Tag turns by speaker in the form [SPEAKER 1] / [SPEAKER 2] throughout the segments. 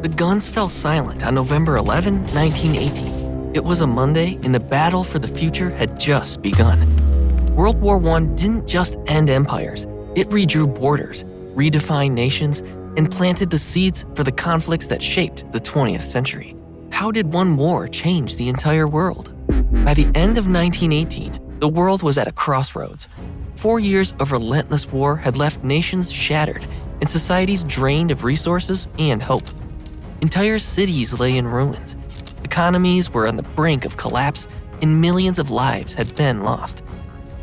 [SPEAKER 1] The guns fell silent on November 11, 1918. It was a Monday, and the battle for the future had just begun. World War I didn't just end empires. It redrew borders, redefined nations, and planted the seeds for the conflicts that shaped the 20th century. How did one war change the entire world? By the end of 1918, the world was at a crossroads. 4 years of relentless war had left nations shattered and societies drained of resources and hope. Entire cities lay in ruins. Economies were on the brink of collapse, and millions of lives had been lost.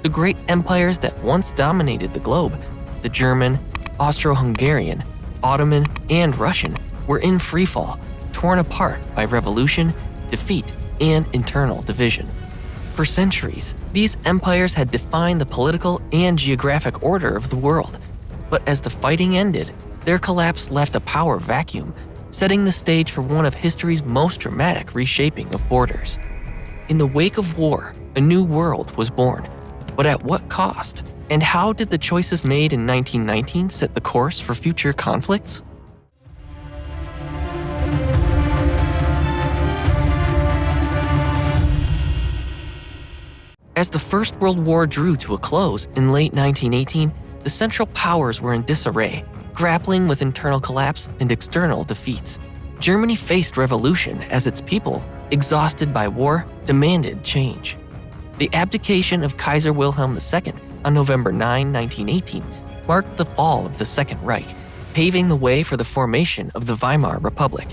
[SPEAKER 1] The great empires that once dominated the globe, the German, Austro-Hungarian, Ottoman, and Russian, were in freefall, torn apart by revolution, defeat, and internal division. For centuries, these empires had defined the political and geographic order of the world. But as the fighting ended, their collapse left a power vacuum, setting the stage for one of history's most dramatic reshaping of borders. In the wake of war, a new world was born. But at what cost? And how did the choices made in 1919 set the course for future conflicts? As the First World War drew to a close in late 1918, the Central Powers were in disarray, grappling with internal collapse and external defeats. Germany faced revolution as its people, exhausted by war, demanded change. The abdication of Kaiser Wilhelm II on November 9, 1918, marked the fall of the Second Reich, paving the way for the formation of the Weimar Republic.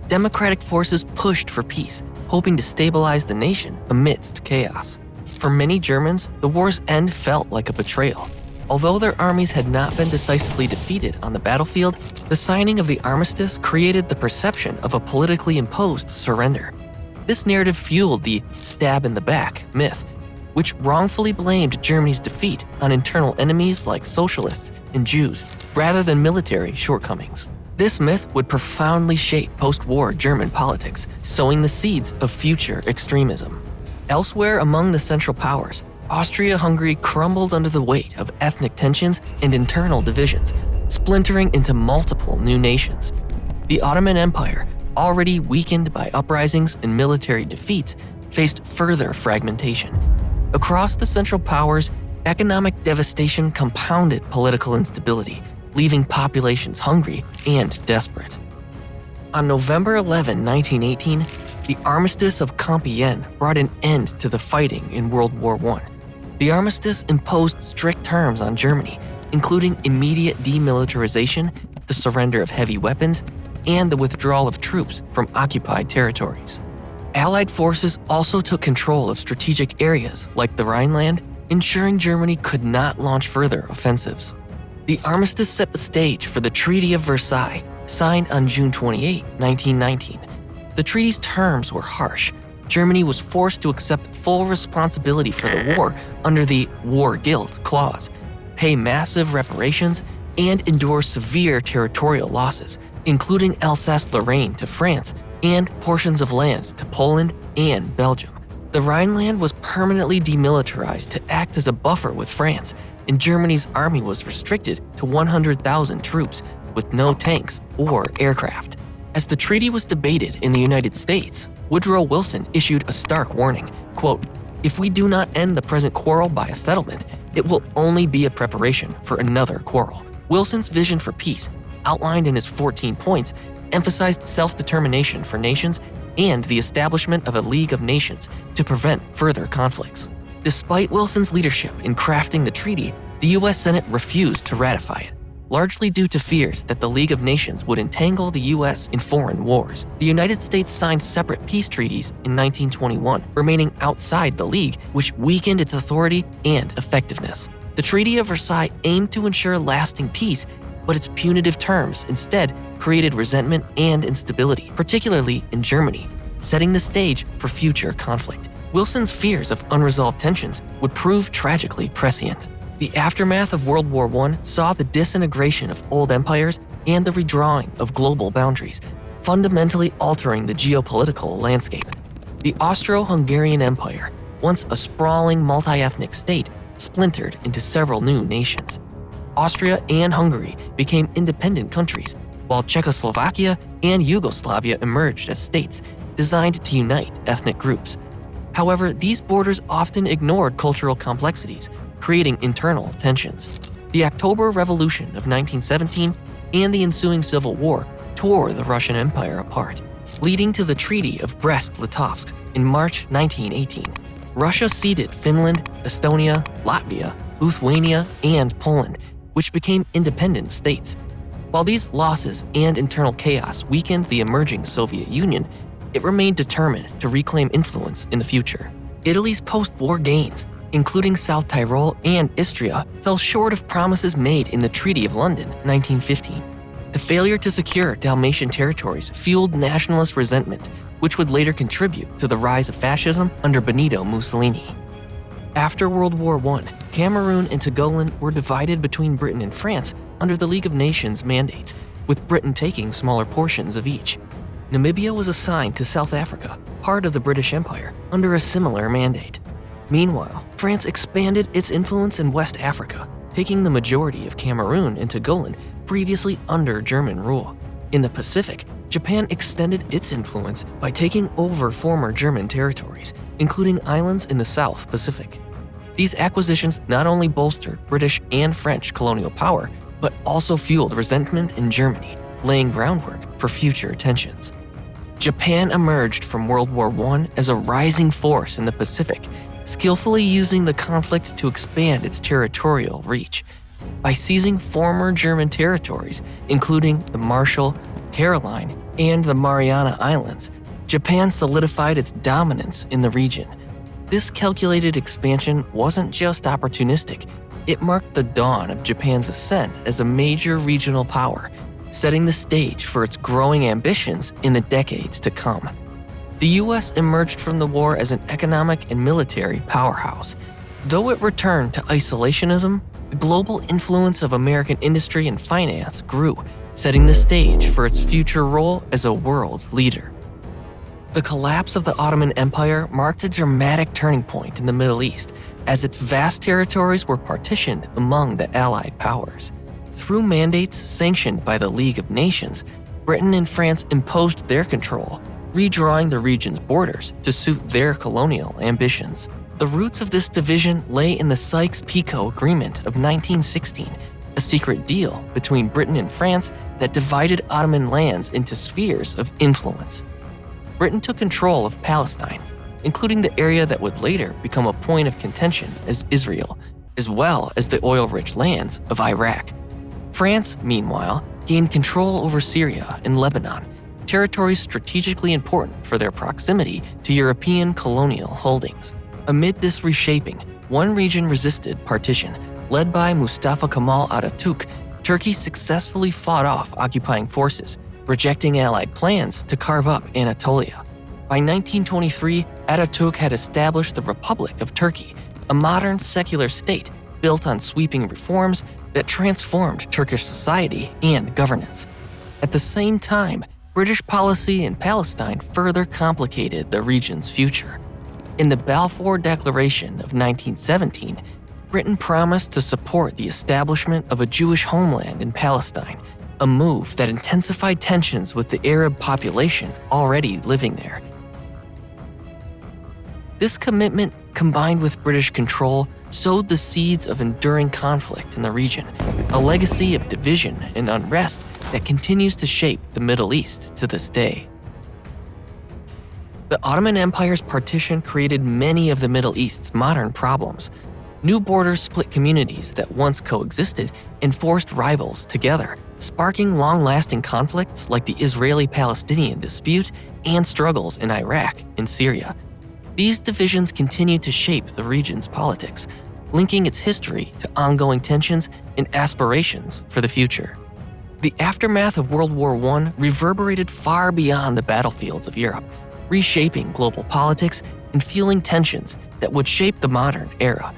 [SPEAKER 1] Democratic forces pushed for peace, hoping to stabilize the nation amidst chaos. For many Germans, the war's end felt like a betrayal. Although their armies had not been decisively defeated on the battlefield, the signing of the Armistice created the perception of a politically imposed surrender. This narrative fueled the "stab in the back" myth, which wrongfully blamed Germany's defeat on internal enemies like socialists and Jews, rather than military shortcomings. This myth would profoundly shape post-war German politics, sowing the seeds of future extremism. Elsewhere among the Central Powers, Austria-Hungary crumbled under the weight of ethnic tensions and internal divisions, splintering into multiple new nations. The Ottoman Empire, already weakened by uprisings and military defeats, faced further fragmentation. Across the Central Powers, economic devastation compounded political instability, leaving populations hungry and desperate. On November 11, 1918, the Armistice of Compiègne brought an end to the fighting in World War I. The Armistice imposed strict terms on Germany, including immediate demilitarization, the surrender of heavy weapons, and the withdrawal of troops from occupied territories. Allied forces also took control of strategic areas like the Rhineland, ensuring Germany could not launch further offensives. The Armistice set the stage for the Treaty of Versailles, signed on June 28, 1919. The treaty's terms were harsh. Germany was forced to accept full responsibility for the war under the War Guilt Clause, pay massive reparations, and endure severe territorial losses, including Alsace-Lorraine to France and portions of land to Poland and Belgium. The Rhineland was permanently demilitarized to act as a buffer with France, and Germany's army was restricted to 100,000 troops with no tanks or aircraft. As the treaty was debated in the United States, Woodrow Wilson issued a stark warning, quote, "If we do not end the present quarrel by a settlement, it will only be a preparation for another quarrel." Wilson's vision for peace, outlined in his 14 points, emphasized self-determination for nations and the establishment of a League of Nations to prevent further conflicts. Despite Wilson's leadership in crafting the treaty, the U.S. Senate refused to ratify it, largely due to fears that the League of Nations would entangle the U.S. in foreign wars. The United States signed separate peace treaties in 1921, remaining outside the League, which weakened its authority and effectiveness. The Treaty of Versailles aimed to ensure lasting peace, but its punitive terms instead created resentment and instability, particularly in Germany, setting the stage for future conflict. Wilson's fears of unresolved tensions would prove tragically prescient. The aftermath of World War I saw the disintegration of old empires and the redrawing of global boundaries, fundamentally altering the geopolitical landscape. The Austro-Hungarian Empire, once a sprawling multi-ethnic state, splintered into several new nations. Austria and Hungary became independent countries, while Czechoslovakia and Yugoslavia emerged as states designed to unite ethnic groups. However, these borders often ignored cultural complexities, creating internal tensions. The October Revolution of 1917 and the ensuing Civil War tore the Russian Empire apart, leading to the Treaty of Brest-Litovsk in March 1918. Russia ceded Finland, Estonia, Latvia, Lithuania, and Poland, which became independent states. While these losses and internal chaos weakened the emerging Soviet Union, it remained determined to reclaim influence in the future. Italy's post-war gains, including South Tyrol and Istria, fell short of promises made in the Treaty of London, 1915. The failure to secure Dalmatian territories fueled nationalist resentment, which would later contribute to the rise of fascism under Benito Mussolini. After World War I, Cameroon and Togoland were divided between Britain and France under the League of Nations mandates, with Britain taking smaller portions of each. Namibia was assigned to South Africa, part of the British Empire, under a similar mandate. Meanwhile, France expanded its influence in West Africa, taking the majority of Cameroon and Togoland previously under German rule. In the Pacific, Japan extended its influence by taking over former German territories, including islands in the South Pacific. These acquisitions not only bolstered British and French colonial power, but also fueled resentment in Germany, laying groundwork for future tensions. Japan emerged from World War I as a rising force in the Pacific, skillfully using the conflict to expand its territorial reach. By seizing former German territories, including the Marshall, Caroline, and the Mariana Islands, Japan solidified its dominance in the region. This calculated expansion wasn't just opportunistic, it marked the dawn of Japan's ascent as a major regional power, setting the stage for its growing ambitions in the decades to come. The US emerged from the war as an economic and military powerhouse. Though it returned to isolationism, the global influence of American industry and finance grew, setting the stage for its future role as a world leader. The collapse of the Ottoman Empire marked a dramatic turning point in the Middle East, as its vast territories were partitioned among the Allied powers. Through mandates sanctioned by the League of Nations, Britain and France imposed their control, redrawing the region's borders to suit their colonial ambitions. The roots of this division lay in the Sykes-Picot Agreement of 1916, a secret deal between Britain and France that divided Ottoman lands into spheres of influence. Britain took control of Palestine, including the area that would later become a point of contention as Israel, as well as the oil-rich lands of Iraq. France, meanwhile, gained control over Syria and Lebanon, territories strategically important for their proximity to European colonial holdings. Amid this reshaping, one region resisted partition. Led by Mustafa Kemal Atatürk, Turkey successfully fought off occupying forces, rejecting Allied plans to carve up Anatolia. By 1923, Atatürk had established the Republic of Turkey, a modern secular state built on sweeping reforms that transformed Turkish society and governance. At the same time, British policy in Palestine further complicated the region's future. In the Balfour Declaration of 1917, Britain promised to support the establishment of a Jewish homeland in Palestine, a move that intensified tensions with the Arab population already living there. This commitment, combined with British control, sowed the seeds of enduring conflict in the region, a legacy of division and unrest that continues to shape the Middle East to this day. The Ottoman Empire's partition created many of the Middle East's modern problems. New borders split communities that once coexisted and forced rivals together, sparking long-lasting conflicts like the Israeli-Palestinian dispute and struggles in Iraq and Syria. These divisions continue to shape the region's politics, linking its history to ongoing tensions and aspirations for the future. The aftermath of World War I reverberated far beyond the battlefields of Europe, reshaping global politics and fueling tensions that would shape the modern era.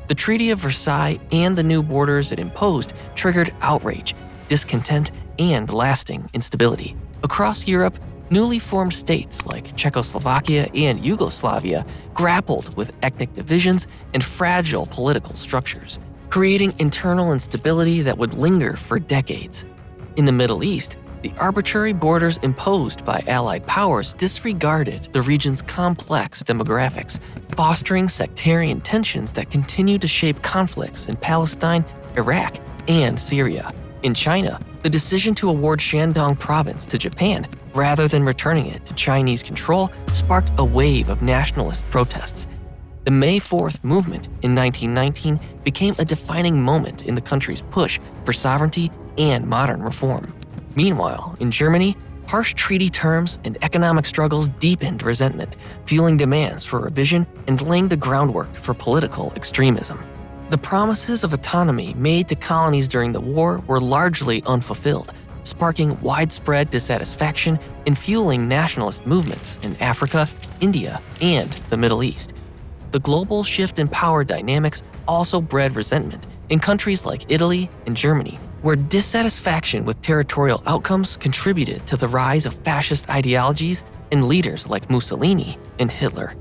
[SPEAKER 1] The Treaty of Versailles and the new borders it imposed triggered outrage, discontent, and lasting instability. Across Europe, newly formed states like Czechoslovakia and Yugoslavia grappled with ethnic divisions and fragile political structures, creating internal instability that would linger for decades. In the Middle East, The arbitrary borders imposed by Allied powers disregarded the region's complex demographics, fostering sectarian tensions that continue to shape conflicts in Palestine, Iraq, and Syria. In China, the decision to award Shandong province to Japan rather than returning it to Chinese control sparked a wave of nationalist protests. The May 4th movement in 1919 became a defining moment in the country's push for sovereignty and modern reform. Meanwhile, in Germany, harsh treaty terms and economic struggles deepened resentment, fueling demands for revision and laying the groundwork for political extremism. The promises of autonomy made to colonies during the war were largely unfulfilled, sparking widespread dissatisfaction and fueling nationalist movements in Africa, India, and the Middle East. The global shift in power dynamics also bred resentment in countries like Italy and Germany, where dissatisfaction with territorial outcomes contributed to the rise of fascist ideologies and leaders like Mussolini and Hitler.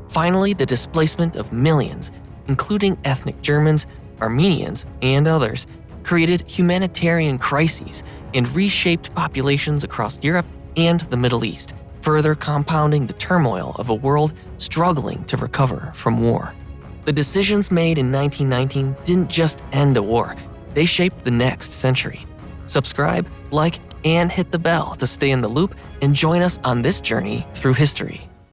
[SPEAKER 1] Finally, the displacement of millions, including ethnic Germans, Armenians, and others, created humanitarian crises and reshaped populations across Europe and the Middle East, further compounding the turmoil of a world struggling to recover from war. The decisions made in 1919 didn't just end a war, they shaped the next century. Subscribe, like, and hit the bell to stay in the loop and join us on this journey through history.